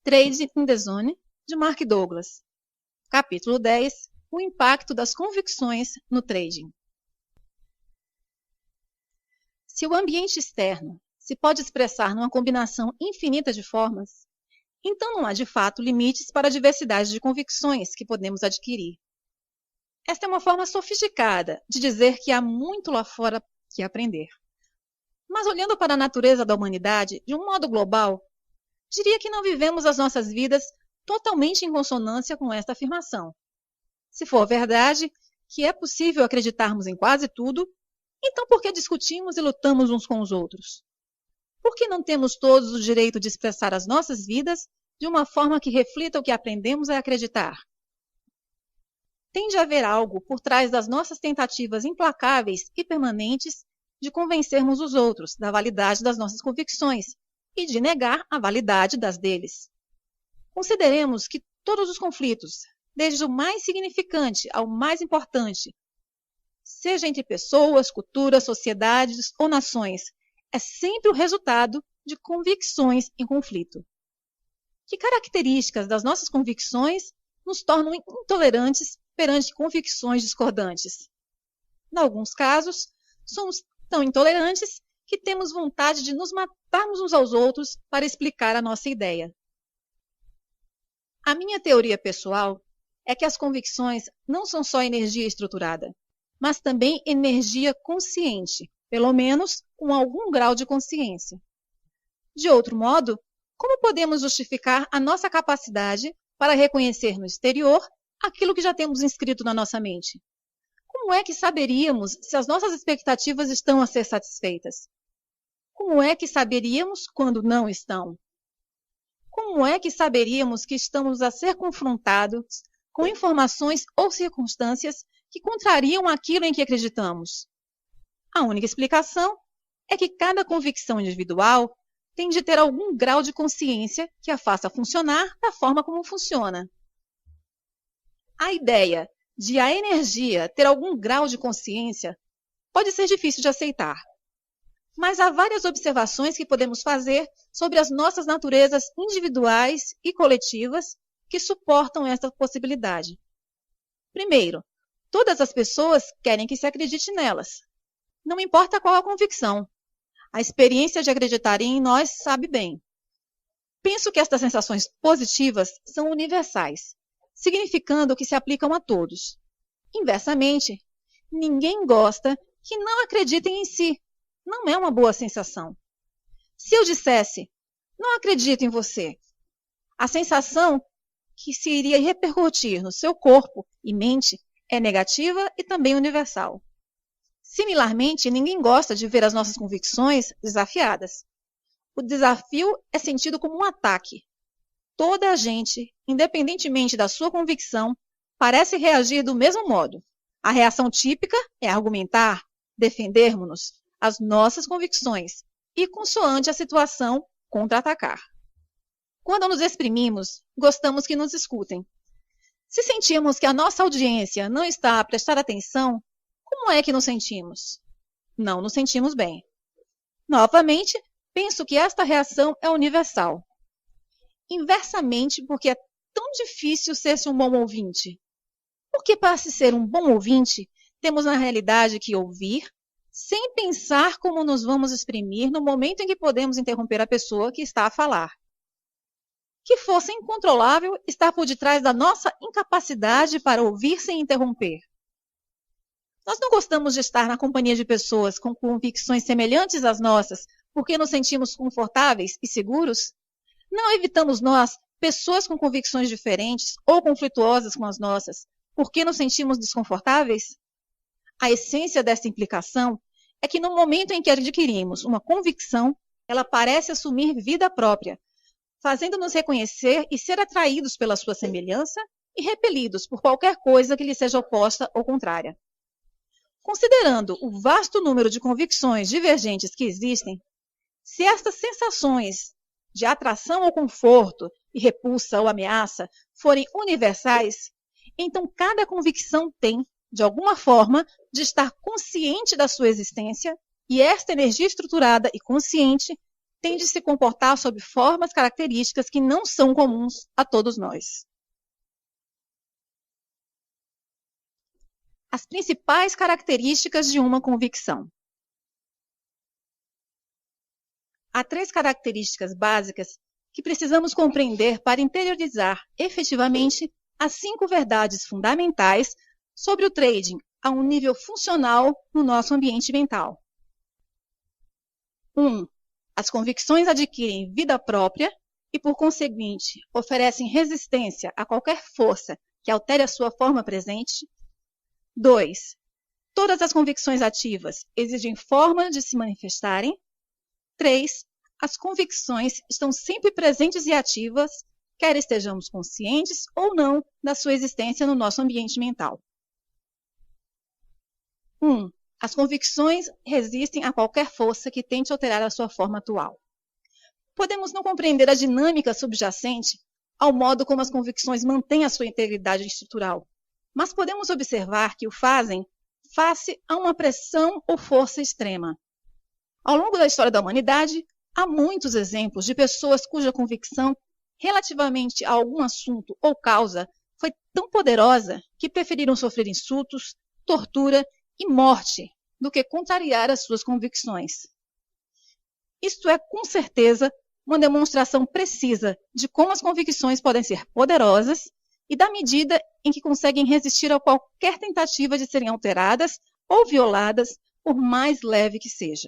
Trade in the Zone, de Mark Douglas. Capítulo 10. O impacto das convicções no trading. Se o ambiente externo se pode expressar numa combinação infinita de formas, então não há de fato limites para a diversidade de convicções que podemos adquirir. Esta é uma forma sofisticada de dizer que há muito lá fora que aprender. Mas olhando para a natureza da humanidade de um modo global, diria que não vivemos as nossas vidas totalmente em consonância com esta afirmação. Se for verdade que é possível acreditarmos em quase tudo, então por que discutimos e lutamos uns com os outros? Por que não temos todos o direito de expressar as nossas vidas de uma forma que reflita o que aprendemos a acreditar? Tem de haver algo por trás das nossas tentativas implacáveis e permanentes de convencermos os outros da validade das nossas convicções e de negar a validade das deles. Consideremos que todos os conflitos, desde o mais significante ao mais importante, seja entre pessoas, culturas, sociedades ou nações, é sempre o resultado de convicções em conflito. Que características das nossas convicções nos tornam intolerantes perante convicções discordantes? Em alguns casos, somos tão intolerantes que temos vontade de nos matarmos uns aos outros para explicar a nossa ideia. A minha teoria pessoal é que as convicções não são só energia estruturada, mas também energia consciente, pelo menos com algum grau de consciência. De outro modo, como podemos justificar a nossa capacidade para reconhecer no exterior aquilo que já temos inscrito na nossa mente? Como é que saberíamos se as nossas expectativas estão a ser satisfeitas? Como é que saberíamos quando não estão? Como é que saberíamos que estamos a ser confrontados com informações ou circunstâncias que contrariam aquilo em que acreditamos? A única explicação é que cada convicção individual tem de ter algum grau de consciência que a faça funcionar da forma como funciona. A ideia de a energia ter algum grau de consciência pode ser difícil de aceitar. Mas há várias observações que podemos fazer sobre as nossas naturezas individuais e coletivas que suportam esta possibilidade. Primeiro, todas as pessoas querem que se acredite nelas. Não importa qual a convicção. A experiência de acreditarem em nós sabe bem. Penso que estas sensações positivas são universais, significando que se aplicam a todos. Inversamente, ninguém gosta que não acreditem em si. Não é uma boa sensação. Se eu dissesse, não acredito em você, a sensação que se iria repercutir no seu corpo e mente é negativa e também universal. Similarmente, ninguém gosta de ver as nossas convicções desafiadas. O desafio é sentido como um ataque. Toda a gente, independentemente da sua convicção, parece reagir do mesmo modo. A reação típica é argumentar, defendermos-nos, as nossas convicções e, consoante a situação, contra-atacar. Quando nos exprimimos, gostamos que nos escutem. Se sentimos que a nossa audiência não está a prestar atenção, como é que nos sentimos? Não nos sentimos bem. Novamente, penso que esta reação é universal. Inversamente, porque é tão difícil ser-se um bom ouvinte. Porque para se ser um bom ouvinte, temos na realidade que ouvir, sem pensar como nos vamos exprimir no momento em que podemos interromper a pessoa que está a falar. Que fosse incontrolável estar por detrás da nossa incapacidade para ouvir sem interromper. Nós não gostamos de estar na companhia de pessoas com convicções semelhantes às nossas porque nos sentimos confortáveis e seguros? Não evitamos nós pessoas com convicções diferentes ou conflituosas com as nossas porque nos sentimos desconfortáveis? A essência desta implicação é que no momento em que adquirimos uma convicção, ela parece assumir vida própria, fazendo-nos reconhecer e ser atraídos pela sua semelhança e repelidos por qualquer coisa que lhe seja oposta ou contrária. Considerando o vasto número de convicções divergentes que existem, se estas sensações de atração ou conforto e repulsa ou ameaça forem universais, então cada convicção tem, de alguma forma, de estar consciente da sua existência, e esta energia estruturada e consciente tende a se comportar sob formas características que não são comuns a todos nós. As principais características de uma convicção. Há 3 características básicas que precisamos compreender para interiorizar efetivamente as 5 verdades fundamentais sobre o trading a um nível funcional no nosso ambiente mental. 1. As convicções adquirem vida própria e, por conseguinte, oferecem resistência a qualquer força que altere a sua forma presente. 2. Todas as convicções ativas exigem forma de se manifestarem. 3. As convicções estão sempre presentes e ativas, quer estejamos conscientes ou não da sua existência no nosso ambiente mental. 1. As convicções resistem a qualquer força que tente alterar a sua forma atual. Podemos não compreender a dinâmica subjacente ao modo como as convicções mantêm a sua integridade estrutural, mas podemos observar que o fazem face a uma pressão ou força extrema. Ao longo da história da humanidade, há muitos exemplos de pessoas cuja convicção relativamente a algum assunto ou causa foi tão poderosa que preferiram sofrer insultos, tortura e morte do que contrariar as suas convicções. Isto é, com certeza, uma demonstração precisa de como as convicções podem ser poderosas e da medida em que conseguem resistir a qualquer tentativa de serem alteradas ou violadas, por mais leve que seja.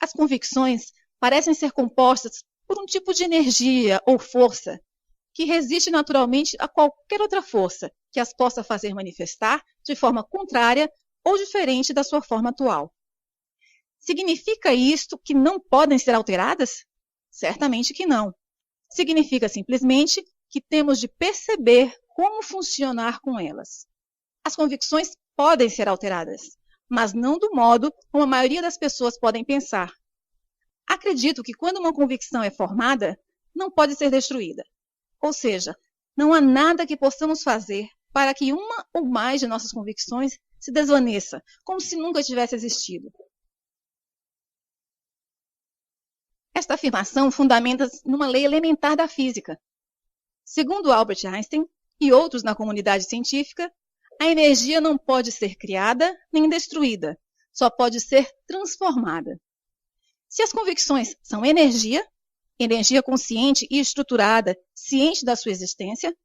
As convicções parecem ser compostas por um tipo de energia ou força que resiste naturalmente a qualquer outra força que as possa fazer manifestar de forma contrária ou diferente da sua forma atual. Significa isto que não podem ser alteradas? Certamente que não. Significa simplesmente que temos de perceber como funcionar com elas. As convicções podem ser alteradas, mas não do modo como a maioria das pessoas podem pensar. Acredito que quando uma convicção é formada, não pode ser destruída. Ou seja, não há nada que possamos fazer para que uma ou mais de nossas convicções se desvaneça, como se nunca tivesse existido. Esta afirmação fundamenta-se numa lei elementar da física. Segundo Albert Einstein e outros na comunidade científica, a energia não pode ser criada nem destruída, só pode ser transformada. Se as convicções são energia consciente e estruturada, ciente da sua existência,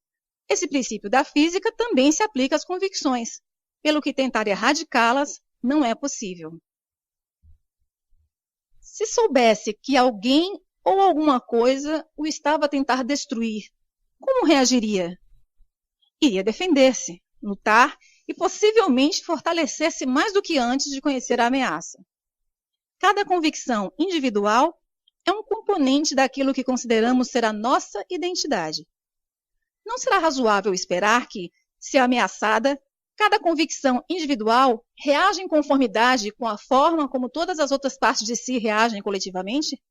esse princípio da física também se aplica às convicções, pelo que tentar erradicá-las não é possível. Se soubesse que alguém ou alguma coisa o estava a tentar destruir, como reagiria? Iria defender-se, lutar e possivelmente fortalecer-se mais do que antes de conhecer a ameaça. Cada convicção individual é um componente daquilo que consideramos ser a nossa identidade. Não será razoável esperar que, se ameaçada, cada convicção individual reaja em conformidade com a forma como todas as outras partes de si reagem coletivamente?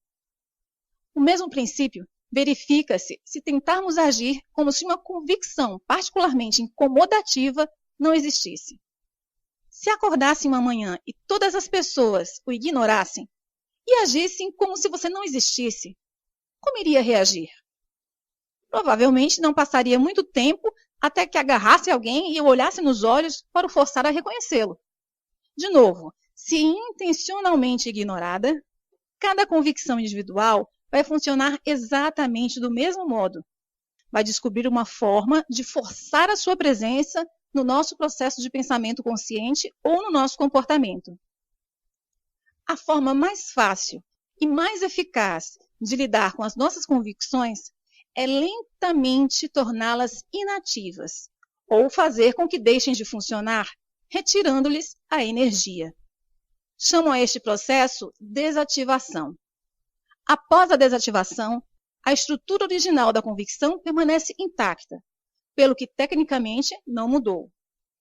O mesmo princípio verifica-se se tentarmos agir como se uma convicção particularmente incomodativa não existisse. Se acordasse uma manhã e todas as pessoas o ignorassem e agissem como se você não existisse, como iria reagir? Provavelmente não passaria muito tempo até que agarrasse alguém e o olhasse nos olhos para o forçar a reconhecê-lo. De novo, se intencionalmente ignorada, cada convicção individual vai funcionar exatamente do mesmo modo. Vai descobrir uma forma de forçar a sua presença no nosso processo de pensamento consciente ou no nosso comportamento. A forma mais fácil e mais eficaz de lidar com as nossas convicções é lentamente torná-las inativas ou fazer com que deixem de funcionar, retirando-lhes a energia. Chamam a este processo desativação. Após a desativação, a estrutura original da convicção permanece intacta, pelo que tecnicamente não mudou.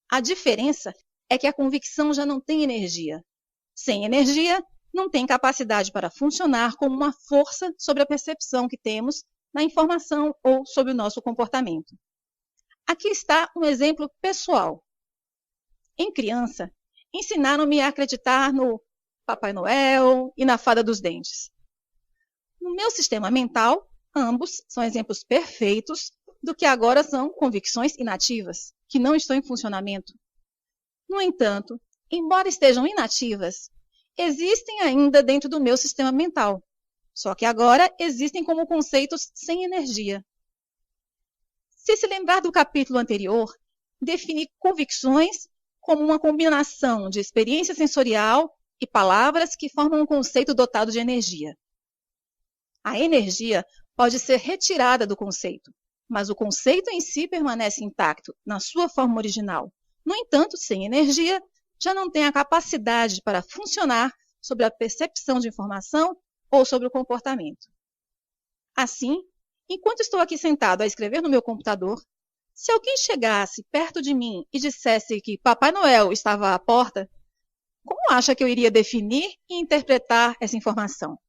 A diferença é que a convicção já não tem energia. Sem energia, não tem capacidade para funcionar como uma força sobre a percepção que temos na informação ou sobre o nosso comportamento. Aqui está um exemplo pessoal. Em criança, ensinaram-me a acreditar no Papai Noel e na Fada dos Dentes. No meu sistema mental, ambos são exemplos perfeitos do que agora são convicções inativas, que não estão em funcionamento. No entanto, embora estejam inativas, existem ainda dentro do meu sistema mental, só que agora existem como conceitos sem energia. Se lembrar do capítulo anterior, defini convicções como uma combinação de experiência sensorial e palavras que formam um conceito dotado de energia. A energia pode ser retirada do conceito, mas o conceito em si permanece intacto na sua forma original. No entanto, sem energia, já não tem a capacidade para funcionar sobre a percepção de informação ou sobre o comportamento. Assim, enquanto estou aqui sentado a escrever no meu computador, se alguém chegasse perto de mim e dissesse que Papai Noel estava à porta, como acha que eu iria definir e interpretar essa informação?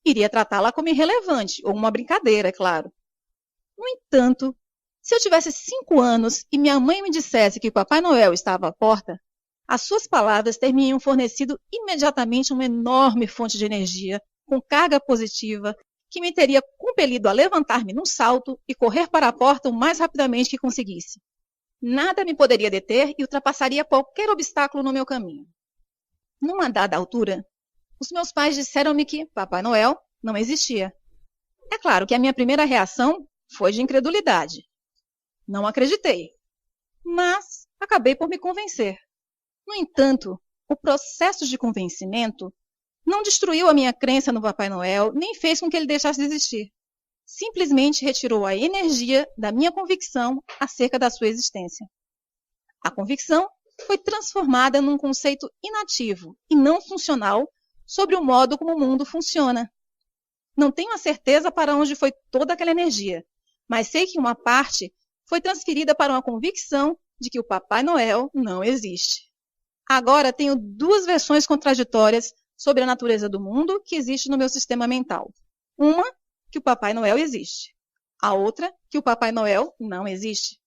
Iria tratá-la como irrelevante, ou uma brincadeira, é claro. No entanto, se eu tivesse 5 anos e minha mãe me dissesse que Papai Noel estava à porta, as suas palavras teriam fornecido imediatamente uma enorme fonte de energia, com carga positiva, que me teria compelido a levantar-me num salto e correr para a porta o mais rapidamente que conseguisse. Nada me poderia deter e ultrapassaria qualquer obstáculo no meu caminho. Numa dada altura, os meus pais disseram-me que Papai Noel não existia. É claro que a minha primeira reação foi de incredulidade. Não acreditei, mas acabei por me convencer. No entanto, o processo de convencimento não destruiu a minha crença no Papai Noel, nem fez com que ele deixasse de existir. Simplesmente retirou a energia da minha convicção acerca da sua existência. A convicção foi transformada num conceito inativo e não funcional sobre o modo como o mundo funciona. Não tenho a certeza para onde foi toda aquela energia, mas sei que uma parte foi transferida para uma convicção de que o Papai Noel não existe. Agora tenho 2 versões contraditórias sobre a natureza do mundo que existe no meu sistema mental. Uma, que o Papai Noel existe. A outra, que o Papai Noel não existe.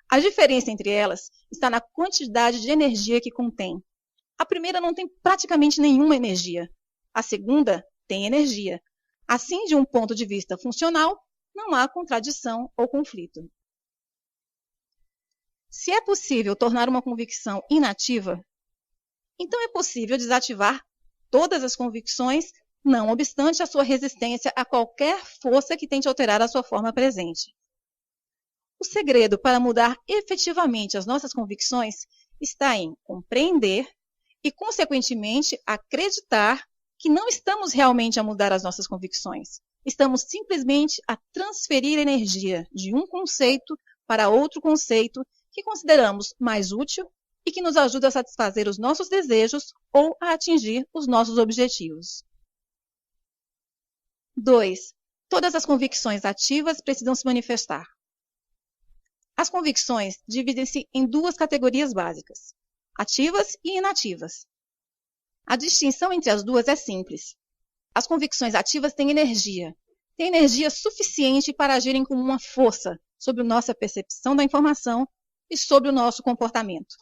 A diferença entre elas está na quantidade de energia que contém. A primeira não tem praticamente nenhuma energia. A segunda tem energia. Assim, de um ponto de vista funcional, não há contradição ou conflito. Se é possível tornar uma convicção inativa, então é possível desativar todas as convicções, não obstante a sua resistência a qualquer força que tente alterar a sua forma presente. O segredo para mudar efetivamente as nossas convicções está em compreender e, consequentemente, acreditar que não estamos realmente a mudar as nossas convicções. Estamos simplesmente a transferir energia de um conceito para outro conceito que consideramos mais útil e que nos ajuda a satisfazer os nossos desejos ou a atingir os nossos objetivos. 2. Todas as convicções ativas precisam se manifestar. As convicções dividem-se em 2 categorias básicas, ativas e inativas. A distinção entre as duas é simples. As convicções ativas têm energia suficiente para agirem como uma força sobre a nossa percepção da informação e sobre o nosso comportamento.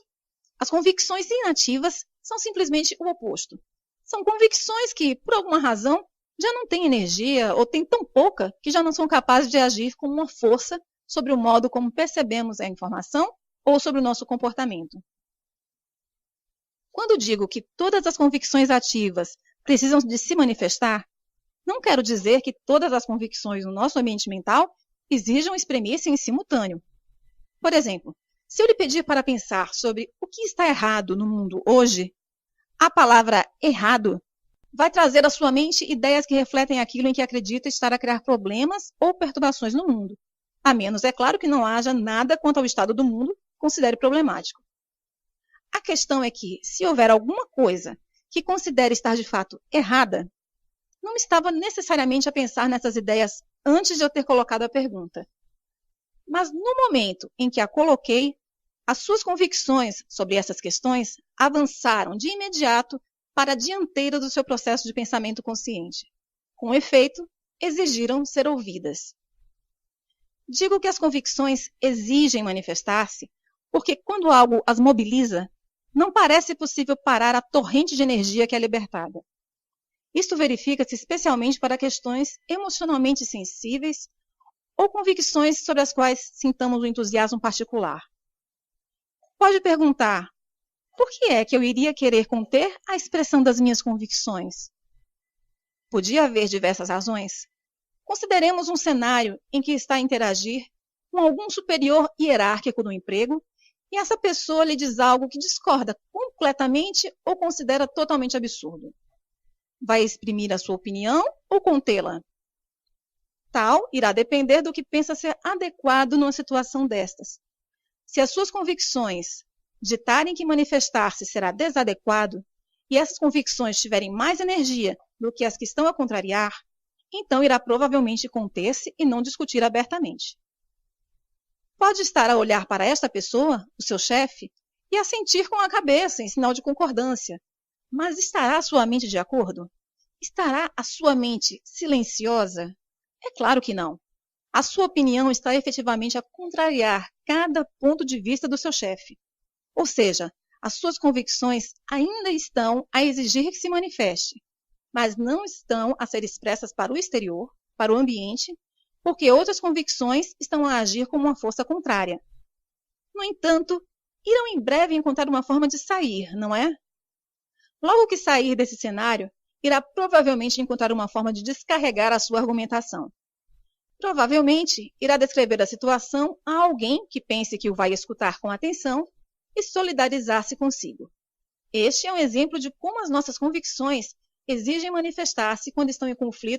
As convicções inativas são simplesmente o oposto. São convicções que, por alguma razão, já não têm energia ou têm tão pouca que já não são capazes de agir como uma força sobre o modo como percebemos a informação ou sobre o nosso comportamento. Quando digo que todas as convicções ativas precisam de se manifestar, não quero dizer que todas as convicções no nosso ambiente mental exijam exprimir-se em simultâneo. Por exemplo, se eu lhe pedir para pensar sobre o que está errado no mundo hoje, a palavra errado vai trazer à sua mente ideias que refletem aquilo em que acredita estar a criar problemas ou perturbações no mundo, a menos, é claro, que não haja nada quanto ao estado do mundo que considere problemático. A questão é que, se houver alguma coisa que considere estar de fato errada, não estava necessariamente a pensar nessas ideias antes de eu ter colocado a pergunta. Mas no momento em que a coloquei, as suas convicções sobre essas questões avançaram de imediato para a dianteira do seu processo de pensamento consciente. Com efeito, exigiram ser ouvidas. Digo que as convicções exigem manifestar-se porque quando algo as mobiliza, não parece possível parar a torrente de energia que é libertada. Isto verifica-se especialmente para questões emocionalmente sensíveis ou convicções sobre as quais sintamos um entusiasmo particular. Pode perguntar, por que é que eu iria querer conter a expressão das minhas convicções? Podia haver diversas razões. Consideremos um cenário em que está a interagir com algum superior hierárquico do emprego e essa pessoa lhe diz algo que discorda completamente ou considera totalmente absurdo. Vai exprimir a sua opinião ou contê-la? Tal irá depender do que pensa ser adequado numa situação destas. Se as suas convicções ditarem que manifestar-se será desadequado e essas convicções tiverem mais energia do que as que estão a contrariar, então irá provavelmente conter-se e não discutir abertamente. Pode estar a olhar para esta pessoa, o seu chefe, e a sentir com a cabeça em sinal de concordância, mas estará a sua mente de acordo? Estará a sua mente silenciosa? É claro que não. A sua opinião está efetivamente a contrariar cada ponto de vista do seu chefe. Ou seja, as suas convicções ainda estão a exigir que se manifeste, mas não estão a ser expressas para o exterior, para o ambiente, porque outras convicções estão a agir como uma força contrária. No entanto, irão em breve encontrar uma forma de sair, não é? Logo que sair desse cenário, irá provavelmente encontrar uma forma de descarregar a sua argumentação. Provavelmente, irá descrever a situação a alguém que pense que o vai escutar com atenção e solidarizar-se consigo. Este é um exemplo de como as nossas convicções exigem manifestar-se quando estão em conflito